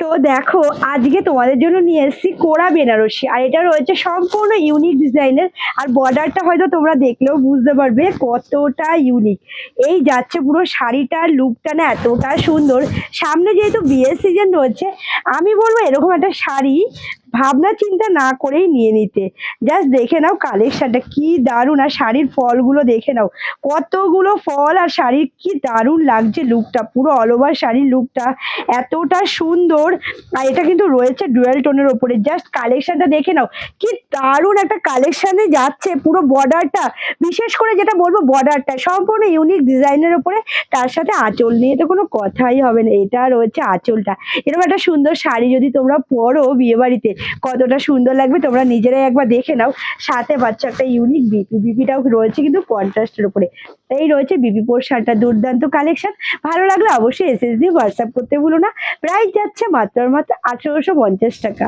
তো দেখো আজকে তোমাদের জন্য নিয়ে এসেছি কোরা বেনারসি, আর এটা রয়েছে সম্পূর্ণ ইউনিক ডিজাইনের। আর বর্ডারটা হয়তো তোমরা দেখলেও বুঝতে পারবে কতটা ইউনিক। এই যাচ্ছে পুরো শাড়িটার লুকটা না এতটা সুন্দর। সামনে যেহেতু বিয়ের সিজন রয়েছে, আমি বলবো এরকম একটা শাড়ি ভাবনা চিন্তা না করেই নিয়ে নিতে। জাস্ট দেখে নাও কালেকশনটা কি দারুণ, আর শাড়ির ফলগুলো দেখে নাও, কতগুলো ফল আর শাড়ির কি দারুণ লাগছে লুকটা। পুরো অল ওভার শাড়ির লুকটা এতটা সুন্দর। আর এটা কিন্তু রয়েছে ডুয়েল টোনের ওপরে। জাস্ট কালেকশনটা দেখে নাও, কি দারুণ একটা কালেকশনে যাচ্ছে। পুরো বর্ডারটা, বিশেষ করে যেটা বলবো বর্ডারটা সম্পূর্ণ ইউনিক ডিজাইনের ওপরে, তার সাথে আঁচল নিয়ে তো কোনো কথাই হবে না। এটা রয়েছে আঁচলটা। এরকম একটা সুন্দর শাড়ি যদি তোমরা পরো বিয়ে বাড়িতে, কতটা সুন্দর লাগবে তোমরা নিজেরাই একবার দেখে নাও। সাথে বাচ্চা একটা ইউনিক বিপিটাও রয়েছে কিন্তু কন্ট্রাস্টের উপরে। এই রয়েছে বিপি পোর শাড়িটা, দুর্দান্ত কালেকশন। ভালো লাগলে অবশ্যই এসএস দিয়ে হোয়াটসঅ্যাপ করতে ভুলো না। প্রাইস যাচ্ছে মাত্র 1850 টাকা।